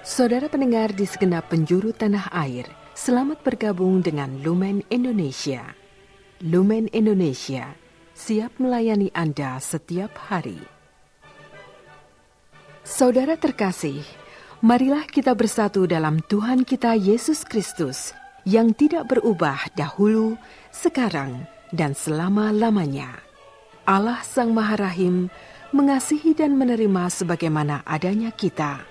Saudara pendengar di segenap penjuru tanah air, selamat bergabung dengan Lumen Indonesia. Lumen Indonesia, siap melayani Anda setiap hari. Saudara terkasih, marilah kita bersatu dalam Tuhan kita Yesus Kristus yang tidak berubah dahulu, sekarang, dan selama-lamanya. Allah Sang Maha Rahim mengasihi dan menerima sebagaimana adanya kita.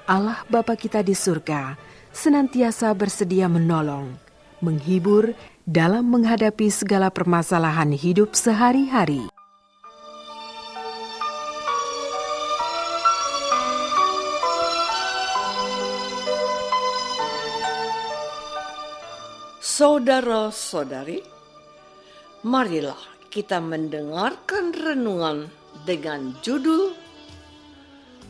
Allah Bapa kita di surga senantiasa bersedia menolong, menghibur dalam menghadapi segala permasalahan hidup sehari-hari. Saudara-saudari, marilah kita mendengarkan renungan dengan judul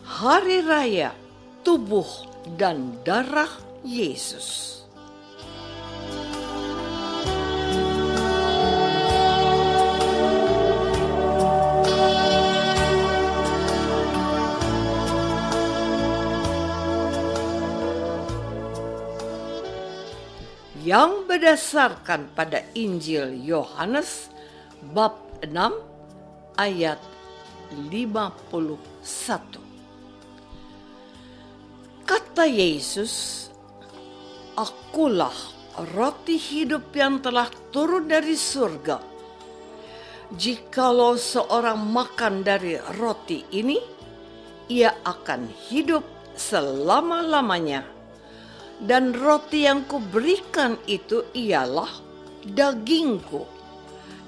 Hari Raya Tubuh dan Darah Yesus. Yang berdasarkan pada Injil Yohanes bab 6 ayat 51. Kata Yesus, "Akulah roti hidup yang telah turun dari surga. Jikalau seorang makan dari roti ini, ia akan hidup selama-lamanya. Dan roti yang kuberikan itu ialah dagingku,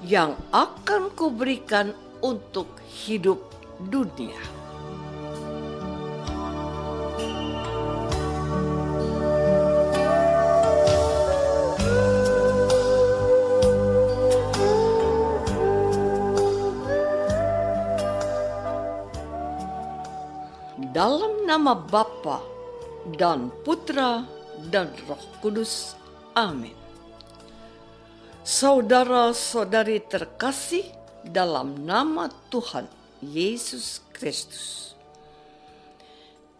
yang akan kuberikan untuk hidup dunia." Dalam nama Bapa dan Putra dan Roh Kudus. Amin. Saudara-saudari terkasih dalam nama Tuhan Yesus Kristus.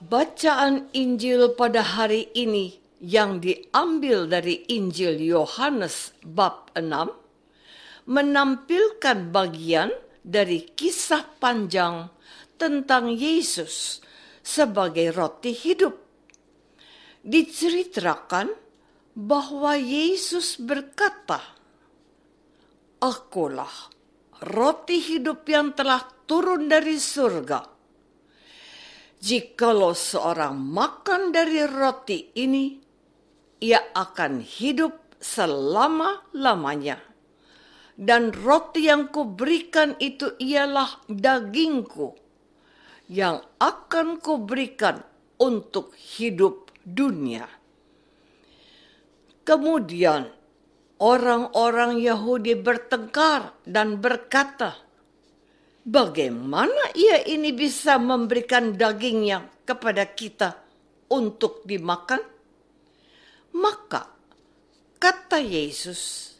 Bacaan Injil pada hari ini yang diambil dari Injil Yohanes bab 6 menampilkan bagian dari kisah panjang tentang Yesus sebagai roti hidup. Diceritakan bahwa Yesus berkata, "Akulah roti hidup yang telah turun dari surga. Jikalau seorang makan dari roti ini, ia akan hidup selama-lamanya. Dan roti yang kuberikan itu ialah dagingku, yang akan kuberikan untuk hidup dunia." Kemudian orang-orang Yahudi bertengkar dan berkata, "Bagaimana ia ini bisa memberikan dagingnya kepada kita untuk dimakan?" Maka kata Yesus,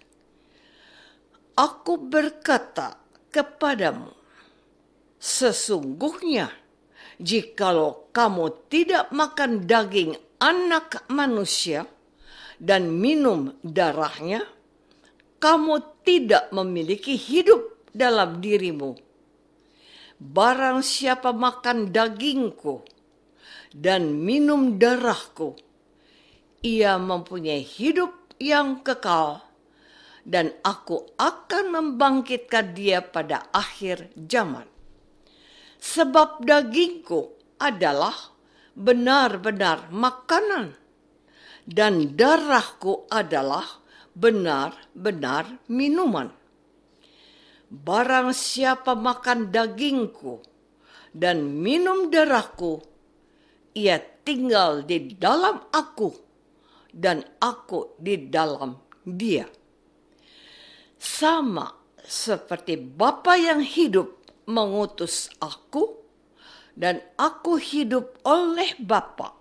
"Aku berkata kepadamu, sesungguhnya jikalau kamu tidak makan daging Anak Manusia dan minum darahnya, kamu tidak memiliki hidup dalam dirimu. Barang siapa makan dagingku dan minum darahku, ia mempunyai hidup yang kekal, dan aku akan membangkitkan dia pada akhir zaman. Sebab dagingku adalah benar-benar makanan, dan darahku adalah benar-benar minuman. Barang siapa makan dagingku dan minum darahku, ia tinggal di dalam aku, dan aku di dalam dia. Sama seperti Bapa yang hidup mengutus aku, dan aku hidup oleh Bapa,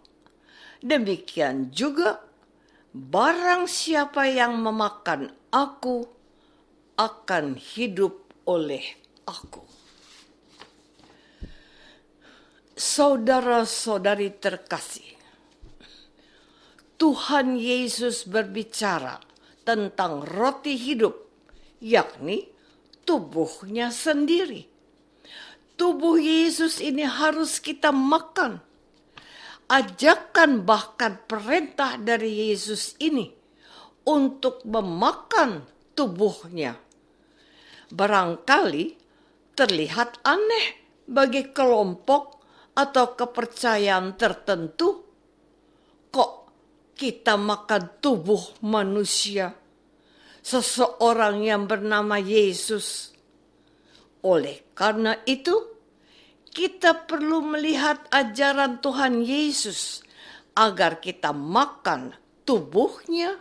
demikian juga barang siapa yang memakan aku akan hidup oleh aku." Saudara-saudari terkasih, Tuhan Yesus berbicara tentang roti hidup, yakni tubuhnya sendiri. Tubuh Yesus ini harus kita makan. Ajakan bahkan perintah dari Yesus ini untuk memakan tubuhnya barangkali terlihat aneh bagi kelompok atau kepercayaan tertentu. Kok kita makan tubuh manusia, seseorang yang bernama Yesus? Oleh karena itu, kita perlu melihat ajaran Tuhan Yesus agar kita makan tubuhnya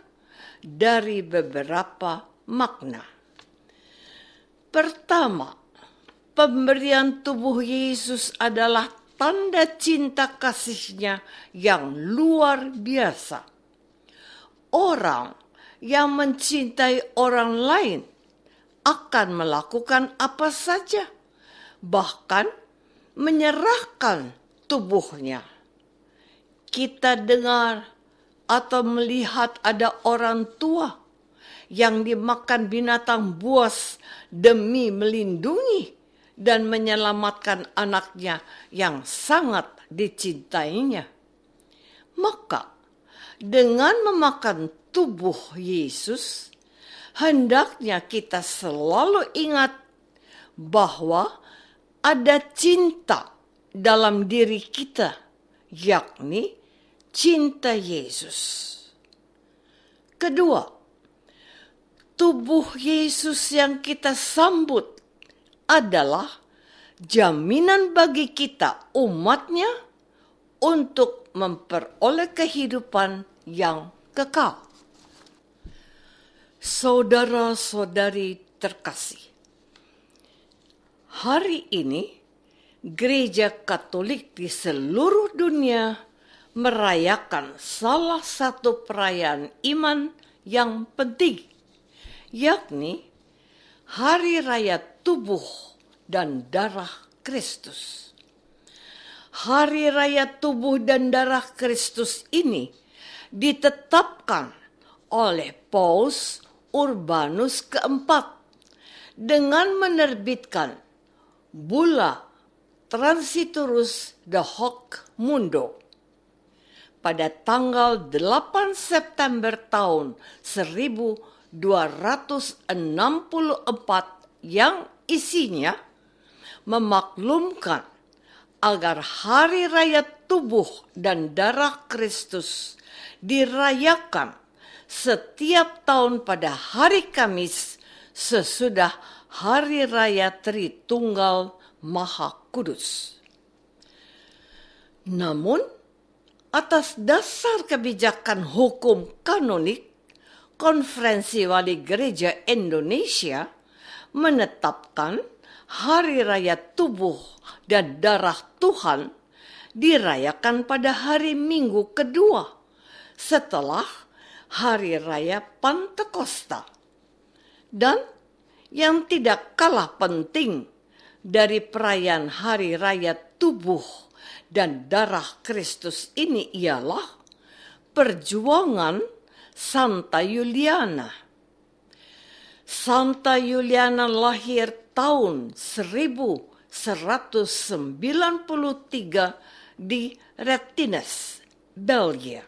dari beberapa makna. Pertama, pemberian tubuh Yesus adalah tanda cinta kasihnya yang luar biasa. Orang yang mencintai orang lain akan melakukan apa saja, bahkan menyerahkan tubuhnya. Kita dengar atau melihat ada orang tua yang dimakan binatang buas demi melindungi dan menyelamatkan anaknya yang sangat dicintainya. Maka dengan memakan tubuh Yesus, hendaknya kita selalu ingat bahwa ada cinta dalam diri kita, yakni cinta Yesus. Kedua, tubuh Yesus yang kita sambut adalah jaminan bagi kita umatnya untuk memperoleh kehidupan yang kekal. Saudara-saudari terkasih, hari ini Gereja Katolik di seluruh dunia merayakan salah satu perayaan iman yang penting, yakni Hari Raya Tubuh dan Darah Kristus. Hari Raya Tubuh dan Darah Kristus ini ditetapkan oleh Paus Urbanus keempat dengan menerbitkan Bulla Transiturus de Hoc Mundo pada tanggal 8 September tahun 1264 yang isinya memaklumkan agar Hari Raya Tubuh dan Darah Kristus dirayakan setiap tahun pada hari Kamis sesudah Hari Raya Tritunggal Maha Kudus. Namun, atas dasar kebijakan hukum kanonik, Konferensi Wali Gereja Indonesia menetapkan Hari Raya Tubuh dan Darah Tuhan dirayakan pada hari Minggu kedua setelah Hari Raya Pantekosta. Dan yang tidak kalah penting dari perayaan Hari Raya Tubuh dan Darah Kristus ini ialah perjuangan Santa Yuliana. Santa Yuliana lahir tahun 1193 di Retines, Belgia.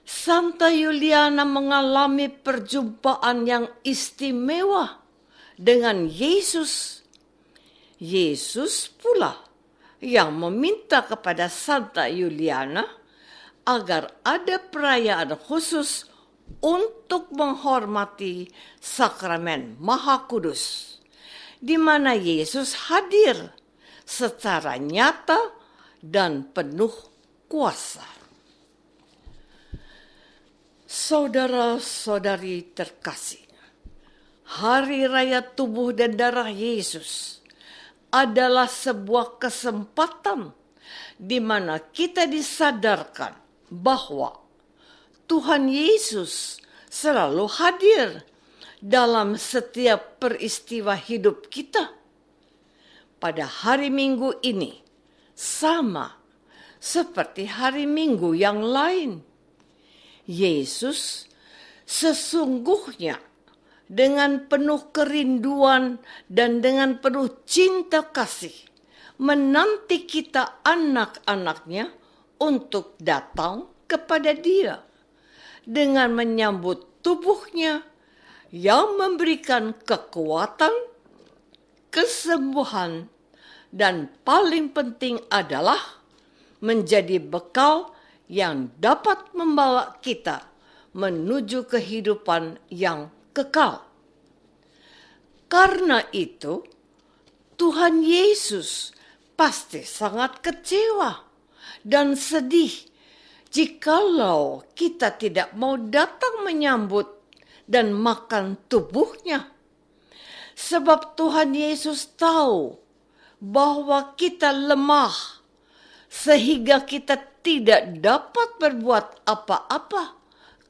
Santa Yuliana mengalami perjumpaan yang istimewa dengan Yesus. Yesus pula yang meminta kepada Santa Yuliana agar ada perayaan khusus untuk menghormati sakramen Maha Kudus, di mana Yesus hadir secara nyata dan penuh kuasa. Saudara-saudari terkasih, Hari Raya Tubuh dan Darah Yesus adalah sebuah kesempatan di mana kita disadarkan bahwa Tuhan Yesus selalu hadir dalam setiap peristiwa hidup kita. Pada hari Minggu ini, sama seperti hari Minggu yang lain, Yesus sesungguhnya dengan penuh kerinduan dan dengan penuh cinta kasih menanti kita anak-anaknya untuk datang kepada Dia dengan menyambut tubuhnya yang memberikan kekuatan, kesembuhan, dan paling penting adalah menjadi bekal yang dapat membawa kita menuju kehidupan yang kekal. Karena itu, Tuhan Yesus pasti sangat kecewa dan sedih jikalau kita tidak mau datang menyambut dan makan tubuhnya. Sebab Tuhan Yesus tahu bahwa kita lemah sehingga kita tidak dapat berbuat apa-apa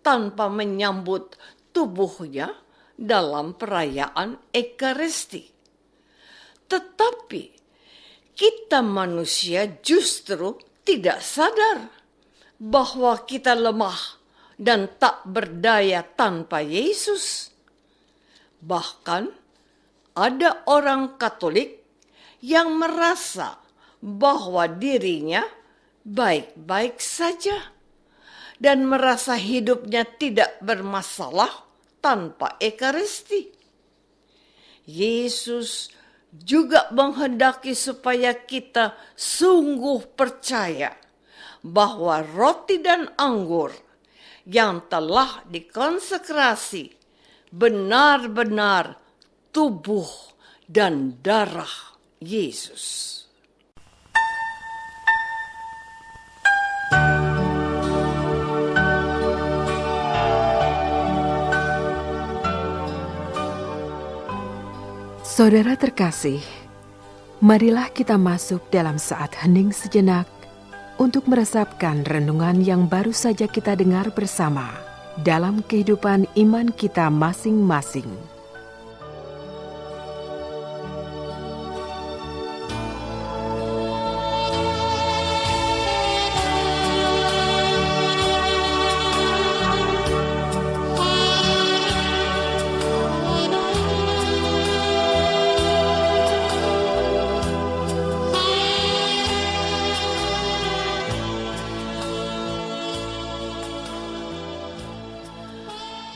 tanpa menyambut tubuhnya dalam perayaan Ekaristi. Tetapi kita manusia justru tidak sadar bahwa kita lemah dan tak berdaya tanpa Yesus. Bahkan ada orang Katolik yang merasa bahwa dirinya baik-baik saja dan merasa hidupnya tidak bermasalah tanpa Ekaristi. Yesus juga menghendaki supaya kita sungguh percaya bahwa roti dan anggur yang telah dikonsekrasi benar-benar tubuh dan darah Yesus. Saudara terkasih, marilah kita masuk dalam saat hening sejenak untuk meresapkan renungan yang baru saja kita dengar bersama dalam kehidupan iman kita masing-masing.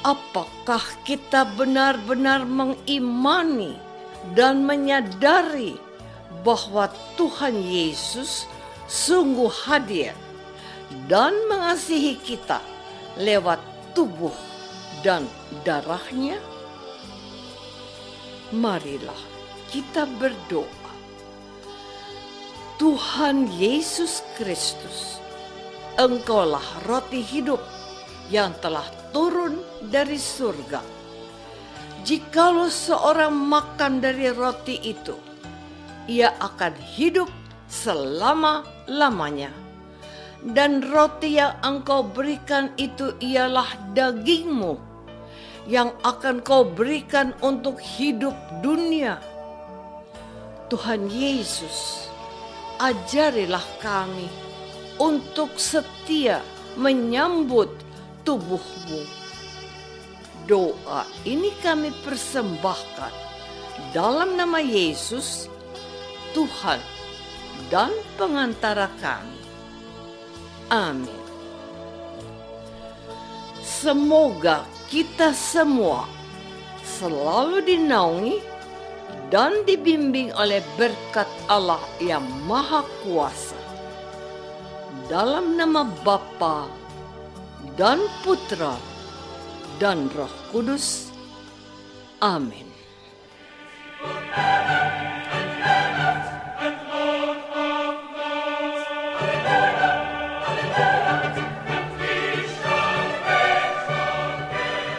Apakah kita benar-benar mengimani dan menyadari bahwa Tuhan Yesus sungguh hadir dan mengasihi kita lewat tubuh dan darahnya? Marilah kita berdoa. Tuhan Yesus Kristus, Engkaulah roti hidup yang telah turun dari surga. Jikalau seorang makan dari roti itu, ia akan hidup selama-lamanya. Dan roti yang Engkau berikan itu ialah daging-Mu yang akan Kau berikan untuk hidup dunia. Tuhan Yesus, ajarilah kami untuk setia menyambut tubuh-Mu. Doa ini kami persembahkan dalam nama Yesus, Tuhan dan pengantara kami. Amin. Semoga kita semua selalu dinaungi dan dibimbing oleh berkat Allah yang Maha Kuasa. Dalam nama Bapa dan Putra dan Roh Kudus. Amin.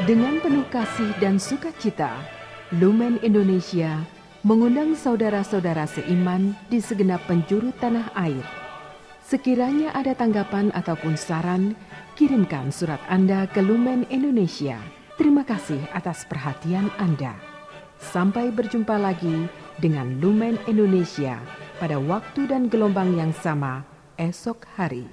Dengan penuh kasih dan sukacita, Lumen Indonesia mengundang saudara-saudara seiman di segenap penjuru tanah air. Sekiranya ada tanggapan ataupun saran, kirimkan surat Anda ke Lumen Indonesia. Terima kasih atas perhatian Anda. Sampai berjumpa lagi dengan Lumen Indonesia pada waktu dan gelombang yang sama esok hari.